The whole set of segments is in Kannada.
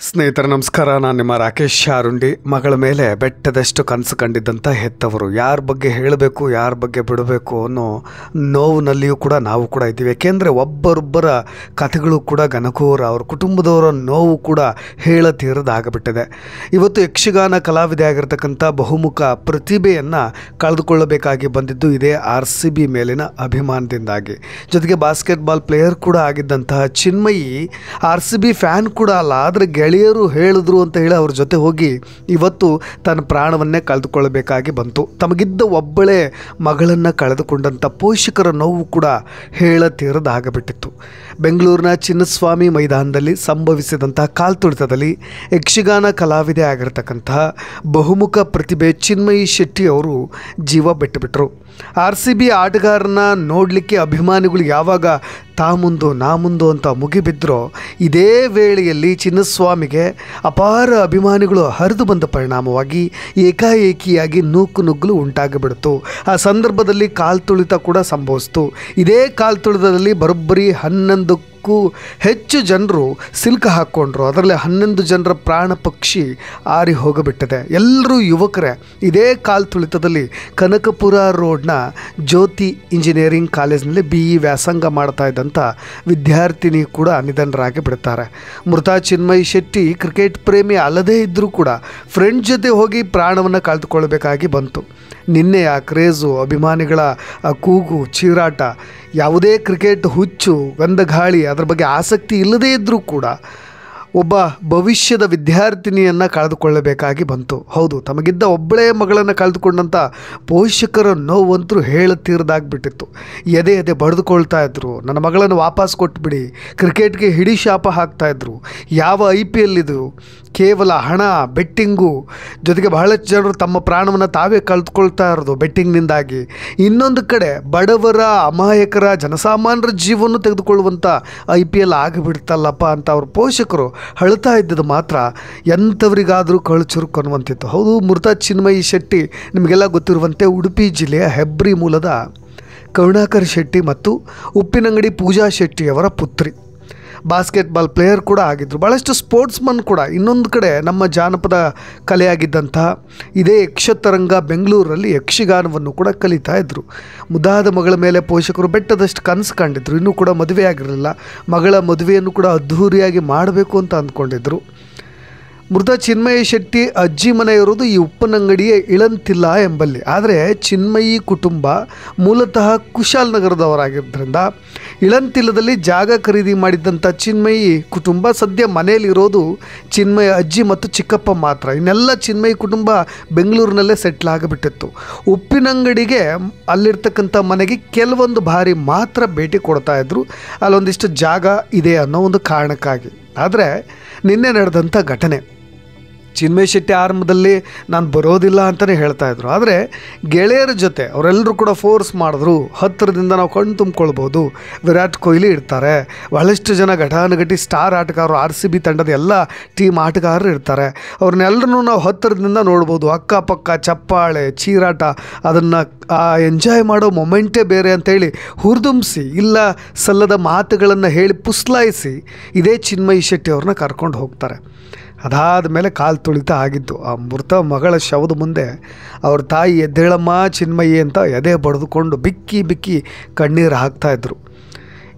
ಸ್ನೇಹಿತರೆ ನಮಸ್ಕಾರ. ನಾನು ನಿಮ್ಮ ರಾಕೇಶ್ ಶಾರುಂಡಿ. ಮಗಳ ಮೇಲೆ ಬೆಟ್ಟದಷ್ಟು ಕನಸು ಕಂಡಿದ್ದಂಥ ಹೆತ್ತವರು. ಯಾರ ಬಗ್ಗೆ ಹೇಳಬೇಕು, ಯಾರ ಬಗ್ಗೆ ಬಿಡಬೇಕು ಅನ್ನೋ ನೋವಿನಲ್ಲಿಯೂ ಕೂಡ ನಾವು ಕೂಡ ಇದ್ದೀವಿ. ಏಕೆಂದರೆ ಒಬ್ಬರೊಬ್ಬರ ಕಥೆಗಳು ಕೂಡ ಘನಘೋರ. ಅವ್ರ ಕುಟುಂಬದವರ ನೋವು ಕೂಡ ಹೇಳತೀರದಾಗಿಬಿಟ್ಟಿದೆ. ಇವತ್ತು ಯಕ್ಷಗಾನ ಕಲಾವಿದೆ ಆಗಿರ್ತಕ್ಕಂಥ ಬಹುಮುಖ ಪ್ರತಿಭೆಯನ್ನು ಕಳೆದುಕೊಳ್ಳಬೇಕಾಗಿ ಬಂದಿದ್ದು ಇದೇ RCB ಮೇಲಿನ ಅಭಿಮಾನದಿಂದಾಗಿ. ಜೊತೆಗೆ ಬಾಸ್ಕೆಟ್ಬಾಲ್ ಪ್ಲೇಯರ್ ಕೂಡ ಆಗಿದ್ದಂತಹ ಚಿನ್ಮಯಿ RCB ಫ್ಯಾನ್ ಕೂಡ ಅಲ್ಲ, ಆದರೆ ಗೆಳೆಯರು ಹೇಳಿದ್ರು ಅಂತ ಹೇಳಿ ಅವ್ರ ಜೊತೆ ಹೋಗಿ ಇವತ್ತು ತನ್ನ ಪ್ರಾಣವನ್ನೇ ಕಳೆದುಕೊಳ್ಳಬೇಕಾಗಿ ಬಂತು. ತಮಗಿದ್ದ ಒಬ್ಬಳೇ ಮಗಳನ್ನು ಕಳೆದುಕೊಂಡಂಥ ಪೋಷಕರ ನೋವು ಕೂಡ ಹೇಳತೀರದಾಗಬಿಟ್ಟಿತ್ತು. ಬೆಂಗಳೂರಿನ ಚಿನ್ನಸ್ವಾಮಿ ಮೈದಾನದಲ್ಲಿ ಸಂಭವಿಸಿದಂತಹ ಕಾಲ್ತುಳಿತದಲ್ಲಿ ಯಕ್ಷಗಾನ ಕಲಾವಿದೆ ಆಗಿರತಕ್ಕಂತಹ ಬಹುಮುಖ ಪ್ರತಿಭೆ ಚಿನ್ಮಯಿ ಶೆಟ್ಟಿ ಅವರು ಜೀವ ಬಿಟ್ಟುಬಿಟ್ರು. RCB ಆಟಗಾರನ ನೋಡಲಿಕ್ಕೆ ಅಭಿಮಾನಿಗಳು ಯಾವಾಗ ತಾ ಮುಂದು ನಾ ಮುಂದು ಅಂತ ಮುಗಿಬಿದ್ರೋ, ಇದೇ ವೇಳೆಯಲ್ಲಿ ಚಿನ್ನಸ್ವಾಮಿಗೆ ಅಪಾರ ಅಭಿಮಾನಿಗಳು ಹರಿದು ಬಂದ ಪರಿಣಾಮವಾಗಿ ಏಕಾಏಕಿಯಾಗಿ ನೂಕುನುಗ್ಗಲು ಉಂಟಾಗಿಬಿಡ್ತು. ಆ ಸಂದರ್ಭದಲ್ಲಿ ಕಾಲ್ತುಳಿತ ಕೂಡ ಸಂಭವಿಸಿತು. ಇದೇ ಕಾಲ್ತುಳಿತದಲ್ಲಿ ಬರೋಬ್ಬರಿ 11ಕ್ಕೂ ಹೆಚ್ಚು ಜನರು ಸಿಲ್ಕ ಹಾಕ್ಕೊಂಡ್ರು. ಅದರಲ್ಲಿ 11 ಜನರ ಪ್ರಾಣ ಪಕ್ಷಿ ಆರಿ ಹೋಗಿಬಿಟ್ಟಿದೆ. ಎಲ್ಲರೂ ಯುವಕರೇ. ಇದೇ ಕಾಲ್ತುಳಿತದಲ್ಲಿ ಕನಕಪುರ ರೋಡ್ನ ಜ್ಯೋತಿ ಇಂಜಿನಿಯರಿಂಗ್ ಕಾಲೇಜಿನಲ್ಲಿ BE ವ್ಯಾಸಂಗ ಮಾಡ್ತಾ ಇದ್ದಂಥ ವಿದ್ಯಾರ್ಥಿನಿ ಕೂಡ ನಿಧನರಾಗಿ ಬಿಡ್ತಾರೆ. ಮೃತ ಚಿನ್ಮಯಿ ಶೆಟ್ಟಿ ಕ್ರಿಕೆಟ್ ಪ್ರೇಮಿ ಅಲ್ಲದೇ ಇದ್ದರೂ ಕೂಡ ಫ್ರೆಂಡ್ ಜೊತೆ ಹೋಗಿ ಪ್ರಾಣವನ್ನು ಕಳೆದುಕೊಳ್ಳಬೇಕಾಗಿ ಬಂತು. ನಿನ್ನೆ ಆ ಕ್ರೇಜು, ಅಭಿಮಾನಿಗಳ ಆ ಕೂಗು, ಚೀರಾಟ, ಯಾವುದೇ ಕ್ರಿಕೆಟ್ ಹುಚ್ಚು, ಗಂಧಗಾಳಿ ಅದರ ಬಗ್ಗೆ ಆಸಕ್ತಿ ಇಲ್ಲದೇ ಇದ್ದರೂ ಕೂಡ ಒಬ್ಬ ಭವಿಷ್ಯದ ವಿದ್ಯಾರ್ಥಿನಿಯನ್ನು ಕಳೆದುಕೊಳ್ಳಬೇಕಾಗಿ ಬಂತು. ಹೌದು, ತಮಗಿದ್ದ ಒಬ್ಬಳೇ ಮಗಳನ್ನು ಕಳೆದುಕೊಂಡಂಥ ಪೋಷಕರ ನೋವಂತರೂ ಹೇಳತೀರದಾಗಿಬಿಟ್ಟಿತ್ತು. ಎದೆ ಬಡಿದುಕೊಳ್ತಾ ಇದ್ರು, ನನ್ನ ಮಗಳನ್ನು ವಾಪಸ್ ಕೊಟ್ಬಿಡಿ, ಕ್ರಿಕೆಟ್ಗೆ ಹಿಡಿ ಶಾಪ ಹಾಕ್ತಾಯಿದ್ರು. ಯಾವ IPL ಇದು, ಕೇವಲ ಹಣ, ಬೆಟ್ಟಿಂಗು, ಜೊತೆಗೆ ಬಹಳಷ್ಟು ಜನರು ತಮ್ಮ ಪ್ರಾಣವನ್ನು ತಾವೇ ಕಳೆದುಕೊಳ್ತಾ ಇರೋದು ಬೆಟ್ಟಿಂಗ್ನಿಂದಾಗಿ. ಇನ್ನೊಂದು ಕಡೆ ಬಡವರ, ಅಮಾಯಕರ, ಜನಸಾಮಾನ್ಯರ ಜೀವವನ್ನು ತೆಗೆದುಕೊಳ್ಳುವಂಥ IPL ಆಗಿಬಿಡ್ತಲ್ಲಪ್ಪ ಅಂತ ಅವ್ರ ಪೋಷಕರು ಅಳ್ತಾ ಇದ್ದದ್ದು ಮಾತ್ರ ಎಂಥವರಿಗಾದರೂ ಕಳುಚುರುಕು ಅನ್ನುವಂತಿತ್ತು. ಹೌದು, ಮೃತ ಚಿನ್ಮಯಿ ಶೆಟ್ಟಿ ನಿಮಗೆಲ್ಲ ಗೊತ್ತಿರುವಂತೆ ಉಡುಪಿ ಜಿಲ್ಲೆಯ ಹೆಬ್ರಿ ಮೂಲದ ಕರುಣಾಕರ್ ಶೆಟ್ಟಿ ಮತ್ತು ಉಪ್ಪಿನಂಗಡಿ ಪೂಜಾ ಶೆಟ್ಟಿಯವರ ಪುತ್ರಿ. ಬಾಸ್ಕೆಟ್ಬಾಲ್ ಪ್ಲೇಯರ್ ಕೂಡ ಆಗಿದ್ದರು, ಭಾಳಷ್ಟು ಸ್ಪೋರ್ಟ್ಸ್ಮನ್ ಕೂಡ. ಇನ್ನೊಂದು ಕಡೆ ನಮ್ಮ ಜಾನಪದ ಕಲೆಯಾಗಿದ್ದಂತಹ ಇದೇ ಯಕ್ಷತರಂಗ ಬೆಂಗಳೂರಲ್ಲಿ ಯಕ್ಷಗಾನವನ್ನು ಕೂಡ ಕಲಿತಾ ಇದ್ದರು. ಮುದ್ದಾದ ಮಗಳ ಮೇಲೆ ಪೋಷಕರು ಬೆಟ್ಟದಷ್ಟು ಕನಸು ಕಂಡಿದ್ದರು. ಇನ್ನೂ ಕೂಡ ಮದುವೆ ಆಗಿರಲಿಲ್ಲ. ಮಗಳ ಮದುವೆಯನ್ನು ಕೂಡ ಅದ್ಧೂರಿಯಾಗಿ ಮಾಡಬೇಕು ಅಂತ ಅಂದ್ಕೊಂಡಿದ್ದರು. ಮೃತ ಚಿನ್ಮಯಿ ಶೆಟ್ಟಿ ಅಜ್ಜಿ ಮನೆ ಇರೋದು ಈ ಉಪ್ಪನಂಗಡಿಯ ಇಳಂತಿಲ್ಲ ಎಂಬಲ್ಲಿ. ಆದರೆ ಚಿನ್ಮಯಿ ಕುಟುಂಬ ಮೂಲತಃ ಕುಶಾಲನಗರದವರಾಗಿದ್ದರಿಂದ ಇಳಂತಿಲ್ಲದಲ್ಲಿ ಜಾಗ ಖರೀದಿ ಮಾಡಿದ್ದಂಥ ಚಿನ್ಮಯಿ ಕುಟುಂಬ ಸದ್ಯ ಮನೆಯಲ್ಲಿರೋದು ಚಿನ್ಮಯಿ ಅಜ್ಜಿ ಮತ್ತು ಚಿಕ್ಕಪ್ಪ ಮಾತ್ರ. ಇನ್ನೆಲ್ಲ ಚಿನ್ಮಯಿ ಕುಟುಂಬ ಬೆಂಗಳೂರಿನಲ್ಲೇ ಸೆಟ್ಲ್ ಆಗಿಬಿಟ್ಟಿತ್ತು. ಉಪ್ಪಿನಂಗಡಿಗೆ ಅಲ್ಲಿರ್ತಕ್ಕಂಥ ಮನೆಗೆ ಕೆಲವೊಂದು ಬಾರಿ ಮಾತ್ರ ಭೇಟಿ ಕೊಡ್ತಾಯಿದ್ರು, ಅಲ್ಲೊಂದಿಷ್ಟು ಜಾಗ ಇದೆ ಅನ್ನೋ ಒಂದು ಕಾರಣಕ್ಕಾಗಿ. ಆದರೆ ನಿನ್ನೆ ನಡೆದಂಥ ಘಟನೆ, ಚಿನ್ಮಯಿ ಶೆಟ್ಟಿ ಆರಂಭದಲ್ಲಿ ನಾನು ಬರೋದಿಲ್ಲ ಅಂತಲೇ ಹೇಳ್ತಾಯಿದ್ರು. ಆದರೆ ಗೆಳೆಯರ ಜೊತೆ ಅವರೆಲ್ಲರೂ ಕೂಡ ಫೋರ್ಸ್ ಮಾಡಿದ್ರು. ಹತ್ತಿರದಿಂದ ನಾವು ಕಣ್ಣು ತುಂಬಿಕೊಳ್ಬೋದು. ವಿರಾಟ್ ಕೊಹ್ಲಿ ಇರ್ತಾರೆ, ಬಹಳಷ್ಟು ಜನ ಘಟಾನುಘಟಿ ಸ್ಟಾರ್ ಆಟಗಾರರು, RCB ತಂಡದ ಎಲ್ಲ ಟೀಮ್ ಆಟಗಾರರು ಇರ್ತಾರೆ. ಅವ್ರನ್ನೆಲ್ಲರೂ ನಾವು ಹತ್ತಿರದಿಂದ ನೋಡ್ಬೋದು. ಅಕ್ಕಪಕ್ಕ ಚಪ್ಪಾಳೆ, ಚೀರಾಟ, ಅದನ್ನು ಎಂಜಾಯ್ ಮಾಡೋ ಮೊಮೆಂಟೇ ಬೇರೆ ಅಂತೇಳಿ ಹುರಿದುಂಬಿಸಿ, ಇಲ್ಲ ಸಲ್ಲದ ಮಾತುಗಳನ್ನು ಹೇಳಿ ಪುಸ್ಲಾಯಿಸಿ ಇದೇ ಚಿನ್ಮಯಿ ಶೆಟ್ಟಿ ಅವ್ರನ್ನ ಕರ್ಕೊಂಡು ಹೋಗ್ತಾರೆ. ಅದಾದ ಮೇಲೆ ಕಾಲ್ತುಳಿತ ಆಗಿದ್ದು. ಆ ಮೃತ ಮಗಳ ಶವದ ಮುಂದೆ ಅವ್ರ ತಾಯಿ ಎದ್ದೇಳಮ್ಮ ಚಿನ್ಮಯಿ ಅಂತ ಎದೆ ಬಡಿದುಕೊಂಡು ಬಿಕ್ಕಿ ಬಿಕ್ಕಿ ಕಣ್ಣೀರು ಹಾಕ್ತಾಯಿದ್ರು.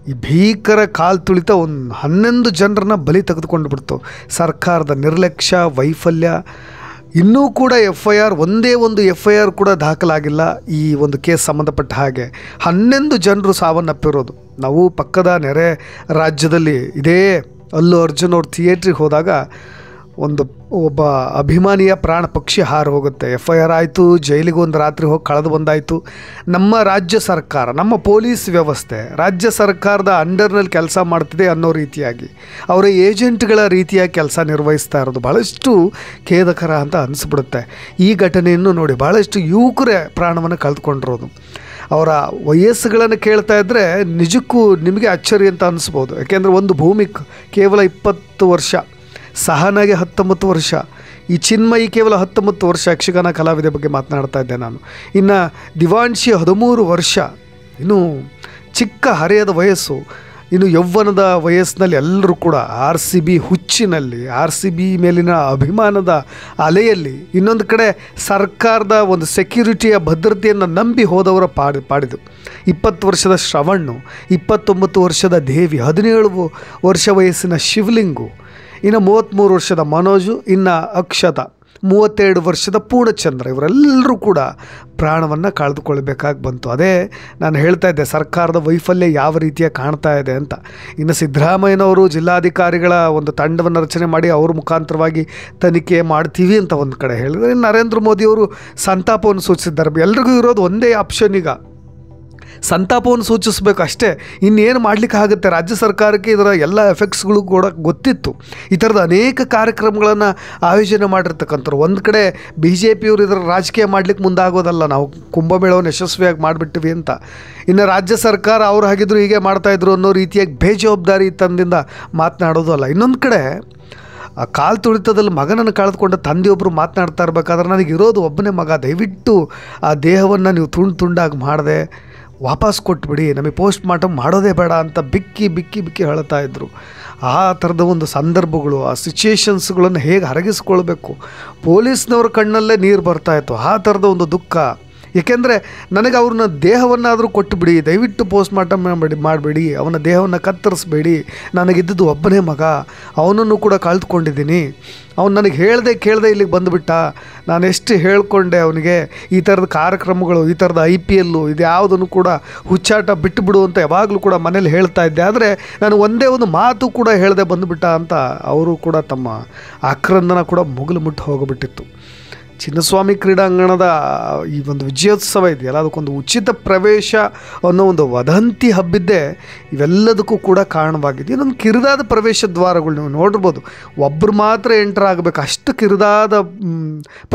ಈ ಭೀಕರ ಕಾಲ್ತುಳಿತ 11 ಜನರನ್ನ ಬಲಿ ತೆಗೆದುಕೊಂಡು ಬಿಡ್ತು. ಸರ್ಕಾರದ ನಿರ್ಲಕ್ಷ್ಯ, ವೈಫಲ್ಯ. ಇನ್ನೂ ಕೂಡ ಒಂದೇ ಒಂದು FIR ಕೂಡ ದಾಖಲಾಗಿಲ್ಲ ಈ ಒಂದು ಕೇಸ್ ಸಂಬಂಧಪಟ್ಟ ಹಾಗೆ. 11 ಜನರು ಸಾವನ್ನಪ್ಪಿರೋದು. ನಾವು ಪಕ್ಕದ ನೆರೆ ರಾಜ್ಯದಲ್ಲಿ ಇದೇ ಅಲ್ಲು ಅರ್ಜುನ್ ಅವ್ರ ಥಿಯೇಟ್ರಿಗೆ ಹೋದಾಗ ಒಬ್ಬ ಅಭಿಮಾನಿಯ ಪ್ರಾಣ ಪಕ್ಷಿ ಹಾರು ಹೋಗುತ್ತೆ. FIR ಆಯಿತು, ಜೈಲಿಗೆ ಒಂದು ರಾತ್ರಿ ಹೋಗಿ ಕಳೆದು ಬಂದಾಯಿತು. ನಮ್ಮ ರಾಜ್ಯ ಸರ್ಕಾರ, ನಮ್ಮ ಪೊಲೀಸ್ ವ್ಯವಸ್ಥೆ ರಾಜ್ಯ ಸರ್ಕಾರದ ಅಂಡರ್ನಲ್ಲಿ ಕೆಲಸ ಮಾಡ್ತಿದೆ ಅನ್ನೋ ರೀತಿಯಾಗಿ ಅವರ ಏಜೆಂಟ್ಗಳ ರೀತಿಯಾಗಿ ಕೆಲಸ ನಿರ್ವಹಿಸ್ತಾ ಇರೋದು ಭಾಳಷ್ಟು ಖೇದಕರ ಅಂತ ಅನಿಸ್ಬಿಡುತ್ತೆ. ಈ ಘಟನೆಯನ್ನು ನೋಡಿ ಭಾಳಷ್ಟು ಯುವಕರೇ ಪ್ರಾಣವನ್ನು ಕಳೆದುಕೊಂಡಿರೋದು. ಅವರ ವಯಸ್ಸುಗಳನ್ನು ಕೇಳ್ತಾ ಇದ್ದರೆ ನಿಜಕ್ಕೂ ನಿಮಗೆ ಅಚ್ಚರಿ ಅಂತ ಅನಿಸ್ಬೋದು. ಯಾಕೆಂದರೆ ಒಂದು ಭೂಮಿಕ್ ಕೇವಲ 20 ವರ್ಷ, ಸಹನಾಗೆ 19 ವರ್ಷ, ಈ ಚಿನ್ಮಯಿ ಕೇವಲ 19 ವರ್ಷ. ಯಕ್ಷಗಾನ ಕಲಾವಿದೆ ಬಗ್ಗೆ ಮಾತನಾಡ್ತಾ ಇದ್ದೆ ನಾನು. ಇನ್ನು ದಿವಾನ್ಶಿ 13 ವರ್ಷ, ಇನ್ನೂ ಚಿಕ್ಕ ಹರೆಯದ ವಯಸ್ಸು. ಇನ್ನು ಯೌವನದ ವಯಸ್ಸಿನಲ್ಲಿ ಎಲ್ಲರೂ ಕೂಡ ಆರ್ ಸಿ ಬಿ ಹುಚ್ಚಿನಲ್ಲಿ, ಆರ್ ಸಿ ಬಿ ಮೇಲಿನ ಅಭಿಮಾನದ ಅಲೆಯಲ್ಲಿ, ಇನ್ನೊಂದು ಕಡೆ ಸರ್ಕಾರದ ಒಂದು ಸೆಕ್ಯೂರಿಟಿಯ ಭದ್ರತೆಯನ್ನು ನಂಬಿ ಹೋದವರ ಪಾಡಿದು 20 ವರ್ಷದ ಶ್ರವಣ್ಣು, 29 ವರ್ಷದ ದೇವಿ, 17 ವರ್ಷ ವಯಸ್ಸಿನ ಶಿವಲಿಂಗು, ಇನ್ನು 33 ವರ್ಷದ ಮನೋಜು, ಇನ್ನು ಅಕ್ಷತಾ 32 ವರ್ಷದ ಪೂರ್ಣಚಂದ್ರ, ಇವರೆಲ್ಲರೂ ಕೂಡ ಪ್ರಾಣವನ್ನು ಕಳೆದುಕೊಳ್ಬೇಕಾಗಿ ಬಂತು. ಅದೇ ನಾನು ಹೇಳ್ತಾ ಇದ್ದೆ, ಸರ್ಕಾರದ ವೈಫಲ್ಯ ಯಾವ ರೀತಿಯ ಕಾಣ್ತಾ ಇದೆ ಅಂತ. ಇನ್ನು ಸಿದ್ದರಾಮಯ್ಯನವರು ಜಿಲ್ಲಾಧಿಕಾರಿಗಳ ಒಂದು ತಂಡವನ್ನು ರಚನೆ ಮಾಡಿ ಅವ್ರ ಮುಖಾಂತರವಾಗಿ ತನಿಖೆ ಮಾಡ್ತೀವಿ ಅಂತ ಒಂದು ಕಡೆ ಹೇಳಿದರೆ, ನರೇಂದ್ರ ಮೋದಿಯವರು ಸಂತಾಪವನ್ನು ಸೂಚಿಸಿದ್ದಾರೆ. ಎಲ್ರಿಗೂ ಇರೋದು ಒಂದೇ ಆಪ್ಷನ್, ಈಗ ಸಂತಾಪವನ್ನು ಸೂಚಿಸಬೇಕು ಅಷ್ಟೇ, ಇನ್ನೇನು ಮಾಡಲಿಕ್ಕಾಗುತ್ತೆ. ರಾಜ್ಯ ಸರ್ಕಾರಕ್ಕೆ ಇದರ ಎಲ್ಲ ಎಫೆಕ್ಟ್ಸ್ಗಳು ಕೂಡ ಗೊತ್ತಿತ್ತು. ಈ ಥರದ ಅನೇಕ ಕಾರ್ಯಕ್ರಮಗಳನ್ನು ಆಯೋಜನೆ ಮಾಡಿರ್ತಕ್ಕಂಥವ್ರು. ಒಂದು ಕಡೆ BJPಯವರು ಇದರ ರಾಜಕೀಯ ಮಾಡಲಿಕ್ಕೆ ಮುಂದಾಗೋದಲ್ಲ, ನಾವು ಕುಂಭಮೇಳವನ್ನು ಯಶಸ್ವಿಯಾಗಿ ಮಾಡಿಬಿಟ್ಟಿವಿ ಅಂತ. ಇನ್ನು ರಾಜ್ಯ ಸರ್ಕಾರ ಅವ್ರು ಹಾಗಿದ್ರು ಹೀಗೆ ಮಾಡ್ತಾಯಿದ್ರು ಅನ್ನೋ ರೀತಿಯಾಗಿ ಬೇಜವಾಬ್ದಾರಿ ತಂದಿಂದ ಮಾತನಾಡೋದು ಅಲ್ಲ. ಇನ್ನೊಂದು ಕಡೆ ಆ ಕಾಲು ತುಳಿತದಲ್ಲಿ ಮಗನನ್ನು ಕಳೆದುಕೊಂಡ ತಂದೆಯೊಬ್ಬರು ಮಾತನಾಡ್ತಾ ಇರಬೇಕಾದ್ರೆ, ನನಗಿರೋದು ಒಬ್ಬನೇ ಮಗ, ದಯವಿಟ್ಟು ಆ ದೇಹವನ್ನು ನೀವು ತುಂಡಾಗಿ ಮಾಡದೆ ವಾಪಸ್ ಕೊಟ್ಬಿಡಿ, ನಮಗೆ ಪೋಸ್ಟ್ ಮಾರ್ಟಮ್ ಮಾಡೋದೇ ಬೇಡ ಅಂತ ಬಿಕ್ಕಿ ಹೇಳ್ತಾ ಇದ್ದರು. ಆ ಥರದ ಒಂದು ಸಂದರ್ಭಗಳು, ಆ ಸಿಚುಯೇಷನ್ಸ್ಗಳನ್ನು ಹೇಗೆ ಅರಗಿಸ್ಕೊಳ್ಬೇಕು, ಪೊಲೀಸ್ನವ್ರ ಕಣ್ಣಲ್ಲೇ ನೀರು ಬರ್ತಾಯಿತ್ತು. ಆ ಥರದ ಒಂದು ದುಃಖ. ಏಕೆಂದರೆ ನನಗೆ ಅವ್ರನ್ನ ದೇಹವನ್ನಾದರೂ ಕೊಟ್ಟುಬಿಡಿ, ದಯವಿಟ್ಟು ಪೋಸ್ಟ್ ಮಾರ್ಟಮ್ ಮಾಡಬೇಡಿ, ಅವನ ದೇಹವನ್ನು ಕತ್ತರಿಸಬೇಡಿ, ನನಗಿದ್ದದ್ದು ಒಬ್ಬನೇ ಮಗ, ಅವನನ್ನು ಕೂಡ ಕಳೆದುಕೊಂಡಿದ್ದೀನಿ, ಅವ್ನು ನನಗೆ ಕೇಳದೆ ಇಲ್ಲಿಗೆ ಬಂದುಬಿಟ್ಟ, ನಾನು ಎಷ್ಟು ಹೇಳ್ಕೊಂಡೆ ಅವನಿಗೆ, ಈ ಥರದ ಕಾರ್ಯಕ್ರಮಗಳು, ಈ ಥರದ IPL ಇದು ಯಾವುದನ್ನು ಕೂಡ ಹುಚ್ಚಾಟ ಬಿಟ್ಟುಬಿಡು ಅಂತ ಯಾವಾಗಲೂ ಕೂಡ ಮನೇಲಿ ಹೇಳ್ತಾ ಇದ್ದೆ. ಆದರೆ ನಾನು ಒಂದೇ ಒಂದು ಮಾತು ಕೂಡ ಹೇಳದೆ ಬಂದುಬಿಟ್ಟ ಅಂತ ಅವರು ಕೂಡ ತಮ್ಮ ಆಕ್ರಂದನ ಕೂಡ ಮುಗಿಲು ಮುಟ್ಟು ಹೋಗಿಬಿಟ್ಟಿತ್ತು. ಚಿನ್ನಸ್ವಾಮಿ ಕ್ರೀಡಾಂಗಣದ ಈ ಒಂದು ವಿಜಯೋತ್ಸವ ಇದೆಯಲ್ಲ, ಅದಕ್ಕೊಂದು ಉಚಿತ ಪ್ರವೇಶ ಅನ್ನೋ ಒಂದು ವದಂತಿ ಹಬ್ಬಿದ್ದೇ ಇವೆಲ್ಲದಕ್ಕೂ ಕೂಡ ಕಾರಣವಾಗಿದೆ. ಇನ್ನೊಂದು ಕಿರಿದಾದ ಪ್ರವೇಶ ದ್ವಾರಗಳು ನೀವು ನೋಡಿರ್ಬೋದು, ಒಬ್ಬರು ಮಾತ್ರ ಎಂಟರ್ ಆಗಬೇಕು, ಅಷ್ಟು ಕಿರಿದಾದ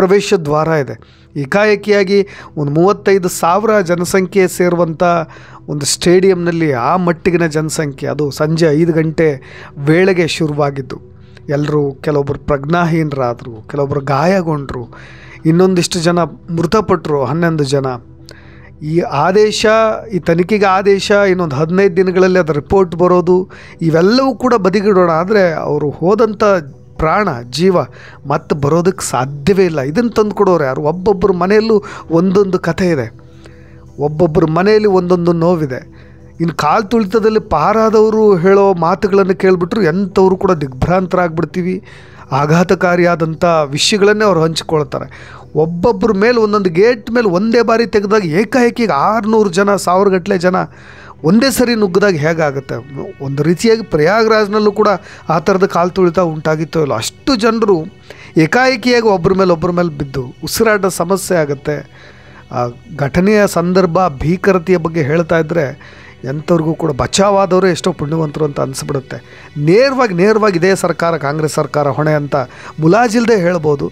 ಪ್ರವೇಶ ದ್ವಾರ ಇದೆ. ಏಕಾಏಕಿಯಾಗಿ ಒಂದು 35,000 ಜನಸಂಖ್ಯೆ ಸೇರುವಂಥ ಒಂದು ಸ್ಟೇಡಿಯಂನಲ್ಲಿ ಆ ಮಟ್ಟಿಗಿನ ಜನಸಂಖ್ಯೆ, ಅದು ಸಂಜೆ 5 ಗಂಟೆ ವೇಳೆಗೆ ಶುರುವಾಗಿದ್ದು. ಎಲ್ಲರೂ, ಕೆಲವೊಬ್ಬರು ಪ್ರಜ್ಞಾಹೀನರಾದರು, ಕೆಲವೊಬ್ಬರು ಗಾಯಗೊಂಡರು, ಇನ್ನೊಂದಿಷ್ಟು ಜನ ಮೃತಪಟ್ಟರು, 11 ಜನ. ಈ ಆದೇಶ, ಈ ತನಿಖೆಗೆ ಆದೇಶ ಇನ್ನೊಂದು 15 ದಿನಗಳಲ್ಲಿ ಅದರ ರಿಪೋರ್ಟ್ ಬರೋದು, ಇವೆಲ್ಲವೂ ಕೂಡ ಬದಿಗಿಡೋಣ. ಆದರೆ ಅವರು ಹೋದಂಥ ಪ್ರಾಣ, ಜೀವ ಮತ್ತೆ ಬರೋದಕ್ಕೆ ಸಾಧ್ಯವೇ ಇಲ್ಲ. ಇದನ್ನು ತಂದು ಕೊಡೋರು ಯಾರು? ಒಬ್ಬೊಬ್ಬರ ಮನೆಯಲ್ಲೂ ಒಂದೊಂದು ಕಥೆ ಇದೆ, ಒಬ್ಬೊಬ್ಬರ ಮನೆಯಲ್ಲಿ ಒಂದೊಂದು ನೋವಿದೆ. ಇನ್ನು ಕಾಲು ತುಳಿತದಲ್ಲಿ ಪಾರಾದವರು ಹೇಳೋ ಮಾತುಗಳನ್ನು ಕೇಳಿಬಿಟ್ರು ಎಂಥವರು ಕೂಡ ದಿಗ್ಭ್ರಾಂತರಾಗ್ಬಿಡ್ತೀವಿ. ಆಘಾತಕಾರಿಯಾದಂಥ ವಿಷಯಗಳನ್ನೇ ಅವ್ರು ಹಂಚಿಕೊಳ್ತಾರೆ. ಒಬ್ಬೊಬ್ಬರ ಮೇಲೆ ಒಂದೊಂದು ಗೇಟ್ ಮೇಲೆ ಒಂದೇ ಬಾರಿ ತೆಗೆದಾಗ ಏಕಾಏಕಿಗೆ 600 ಜನ, 1000 ಗಟ್ಟಲೆ ಜನ ಒಂದೇ ಸರಿ ನುಗ್ಗಿದಾಗ ಹೇಗಾಗುತ್ತೆ? ಒಂದು ರೀತಿಯಾಗಿ ಪ್ರಯಾಗ್ರಾಜ್ನಲ್ಲೂ ಕೂಡ ಆ ಥರದ ಕಾಲು ತುಳಿತ ಉಂಟಾಗಿತ್ತೋ ಇಲ್ಲ, ಅಷ್ಟು ಜನರು ಏಕಾಏಕಿಯಾಗಿ ಒಬ್ಬರ ಮೇಲೆ ಬಿದ್ದು ಉಸಿರಾಟ ಸಮಸ್ಯೆ ಆಗುತ್ತೆ. ಆ ಘಟನೆಯ ಸಂದರ್ಭ, ಭೀಕರತೆಯ ಬಗ್ಗೆ ಹೇಳ್ತಾ ಇದ್ದರೆ ಎಂಥವ್ರಿಗೂ ಕೂಡ ಬಚಾವಾದವರೇ ಎಷ್ಟೋ ಪುಣ್ಯವಂತರು ಅಂತ ಅನಿಸ್ಬಿಡುತ್ತೆ. ನೇರವಾಗಿ ಇದೇ ಸರ್ಕಾರ, ಕಾಂಗ್ರೆಸ್ ಸರ್ಕಾರ ಹೊಣೆ ಅಂತ ಮುಲಾಜಿಲ್ಲದೆ ಹೇಳ್ಬೋದು.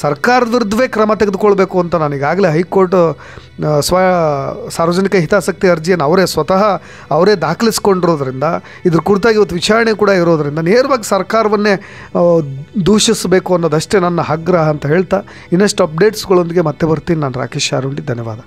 ಸರ್ಕಾರದ ವಿರುದ್ಧವೇ ಕ್ರಮ ತೆಗೆದುಕೊಳ್ಬೇಕು ಅಂತ ನಾನು ಈಗಾಗಲೇ ಹೈಕೋರ್ಟ್ ಸಾರ್ವಜನಿಕ ಹಿತಾಸಕ್ತಿ ಅರ್ಜಿಯನ್ನು ಅವರೇ ದಾಖಲಿಸ್ಕೊಂಡಿರೋದ್ರಿಂದ, ಇದ್ರ ಕುರಿತಾಗಿ ಇವತ್ತು ವಿಚಾರಣೆ ಕೂಡ ಇರೋದರಿಂದ ನೇರವಾಗಿ ಸರ್ಕಾರವನ್ನೇ ದೂಷಿಸಬೇಕು ಅನ್ನೋದಷ್ಟೇ ನನ್ನ ಆಗ್ರಹ ಅಂತ ಹೇಳ್ತಾ, ಇನ್ನಷ್ಟು ಅಪ್ಡೇಟ್ಸ್ಗಳೊಂದಿಗೆ ಮತ್ತೆ ಬರ್ತೀನಿ. ನಾನು ರಾಕೇಶ್ ಶಾರುಂಡಿ, ಧನ್ಯವಾದ.